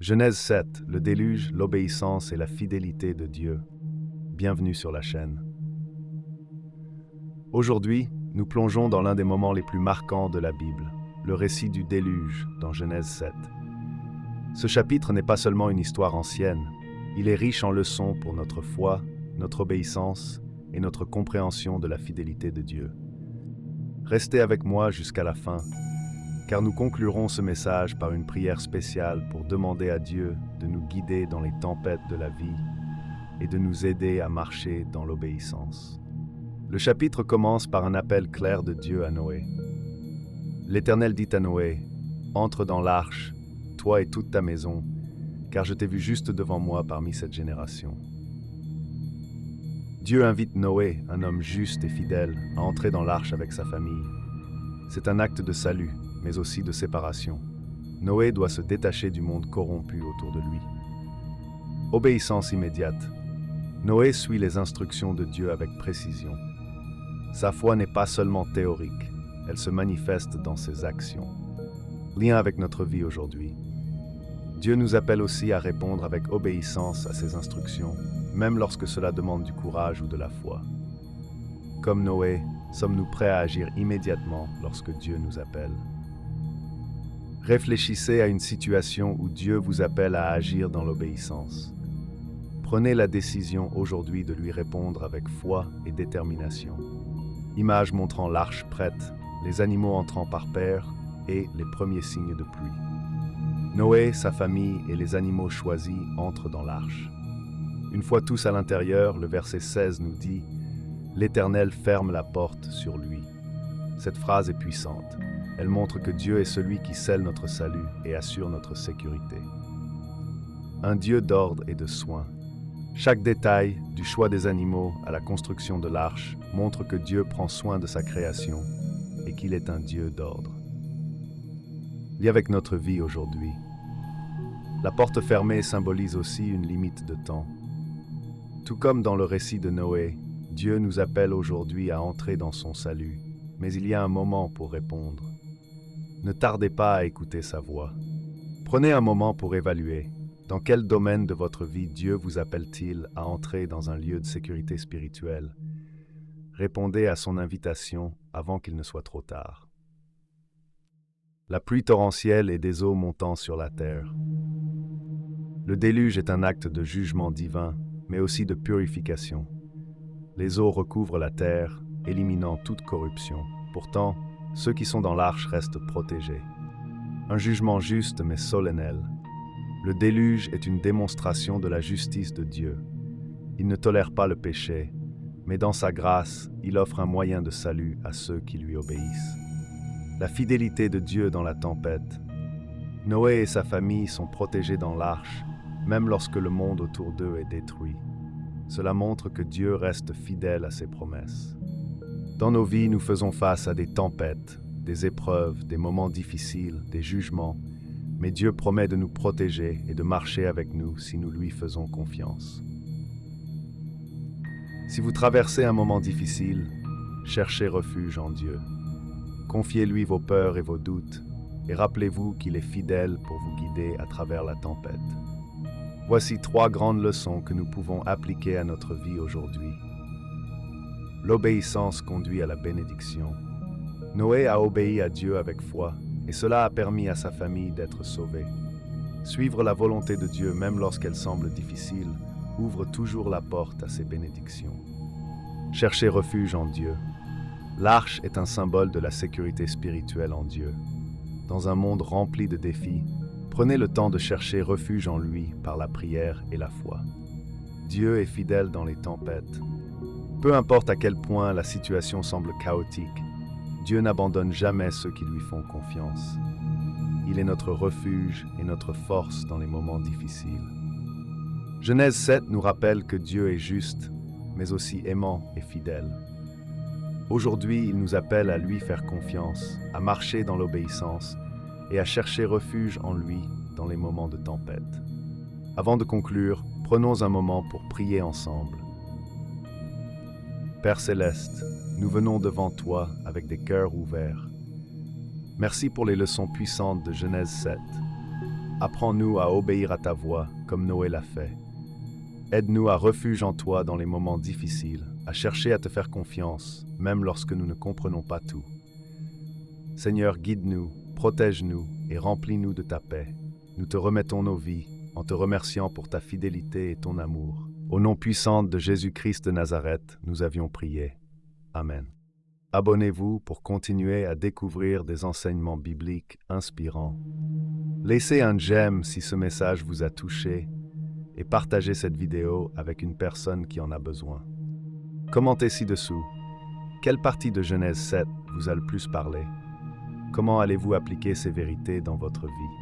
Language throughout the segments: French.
Genèse 7, le déluge, l'obéissance et la fidélité de Dieu. Bienvenue sur la chaîne. Aujourd'hui, nous plongeons dans l'un des moments les plus marquants de la Bible, le récit du déluge dans Genèse 7. Ce chapitre n'est pas seulement une histoire ancienne, il est riche en leçons pour notre foi, notre obéissance et notre compréhension de la fidélité de Dieu. Restez avec moi jusqu'à la fin, car nous conclurons ce message par une prière spéciale pour demander à Dieu de nous guider dans les tempêtes de la vie et de nous aider à marcher dans l'obéissance. Le chapitre commence par un appel clair de Dieu à Noé. L'Éternel dit à Noé, « Entre dans l'arche, toi et toute ta maison, car je t'ai vu juste devant moi parmi cette génération. » Dieu invite Noé, un homme juste et fidèle, à entrer dans l'arche avec sa famille. C'est un acte de salut, mais aussi de séparation. Noé doit se détacher du monde corrompu autour de lui. Obéissance immédiate. Noé suit les instructions de Dieu avec précision. Sa foi n'est pas seulement théorique, elle se manifeste dans ses actions. Lien avec notre vie aujourd'hui. Dieu nous appelle aussi à répondre avec obéissance à ses instructions, même lorsque cela demande du courage ou de la foi. Comme Noé, sommes-nous prêts à agir immédiatement lorsque Dieu nous appelle? Réfléchissez à une situation où Dieu vous appelle à agir dans l'obéissance. Prenez la décision aujourd'hui de lui répondre avec foi et détermination. Image montrant l'arche prête, les animaux entrant par paires et les premiers signes de pluie. Noé, sa famille et les animaux choisis entrent dans l'arche. Une fois tous à l'intérieur, le verset 16 nous dit « L'Éternel ferme la porte sur lui ». Cette phrase est puissante. Elle montre que Dieu est celui qui scelle notre salut et assure notre sécurité. Un Dieu d'ordre et de soin. Chaque détail, du choix des animaux à la construction de l'arche, montre que Dieu prend soin de sa création et qu'il est un Dieu d'ordre. Lié avec notre vie aujourd'hui. La porte fermée symbolise aussi une limite de temps. Tout comme dans le récit de Noé, Dieu nous appelle aujourd'hui à entrer dans son salut, mais il y a un moment pour répondre. Ne tardez pas à écouter sa voix. Prenez un moment pour évaluer. Dans quel domaine de votre vie Dieu vous appelle-t-il à entrer dans un lieu de sécurité spirituelle? Répondez à son invitation avant qu'il ne soit trop tard. La pluie torrentielle et des eaux montant sur la terre. Le déluge est un acte de jugement divin, mais aussi de purification. Les eaux recouvrent la terre, éliminant toute corruption. Pourtant, ceux qui sont dans l'arche restent protégés. Un jugement juste mais solennel. Le déluge est une démonstration de la justice de Dieu. Il ne tolère pas le péché, mais dans sa grâce, il offre un moyen de salut à ceux qui lui obéissent. La fidélité de Dieu dans la tempête. Noé et sa famille sont protégés dans l'arche, même lorsque le monde autour d'eux est détruit. Cela montre que Dieu reste fidèle à ses promesses. Dans nos vies, nous faisons face à des tempêtes, des épreuves, des moments difficiles, des jugements, mais Dieu promet de nous protéger et de marcher avec nous si nous lui faisons confiance. Si vous traversez un moment difficile, cherchez refuge en Dieu. Confiez-lui vos peurs et vos doutes, et rappelez-vous qu'il est fidèle pour vous guider à travers la tempête. Voici 3 grandes leçons que nous pouvons appliquer à notre vie aujourd'hui. L'obéissance conduit à la bénédiction. Noé a obéi à Dieu avec foi, et cela a permis à sa famille d'être sauvée. Suivre la volonté de Dieu, même lorsqu'elle semble difficile, ouvre toujours la porte à ses bénédictions. Cherchez refuge en Dieu. L'arche est un symbole de la sécurité spirituelle en Dieu. Dans un monde rempli de défis, prenez le temps de chercher refuge en lui par la prière et la foi. Dieu est fidèle dans les tempêtes. Peu importe à quel point la situation semble chaotique, Dieu n'abandonne jamais ceux qui lui font confiance. Il est notre refuge et notre force dans les moments difficiles. Genèse 7 nous rappelle que Dieu est juste, mais aussi aimant et fidèle. Aujourd'hui, il nous appelle à lui faire confiance, à marcher dans l'obéissance et à chercher refuge en lui dans les moments de tempête. Avant de conclure, prenons un moment pour prier ensemble. Père Céleste, nous venons devant toi avec des cœurs ouverts. Merci pour les leçons puissantes de Genèse 7. apprends-nous à obéir à ta voix comme Noé l'a fait. Aide-nous à refuge en toi dans les moments difficiles, à chercher à te faire confiance, même lorsque nous ne comprenons pas tout. Seigneur, guide-nous, protège-nous et remplis-nous de ta paix. Nous te remettons nos vies en te remerciant pour ta fidélité et ton amour. Au nom puissant de Jésus-Christ de Nazareth, nous avions prié. Amen. Abonnez-vous pour continuer à découvrir des enseignements bibliques inspirants. Laissez un j'aime si ce message vous a touché et partagez cette vidéo avec une personne qui en a besoin. Commentez ci-dessous. Quelle partie de Genèse 7 vous a le plus parlé? Comment allez-vous appliquer ces vérités dans votre vie?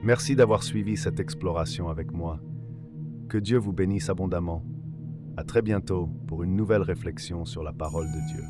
Merci d'avoir suivi cette exploration avec moi. Que Dieu vous bénisse abondamment. À très bientôt pour une nouvelle réflexion sur la parole de Dieu.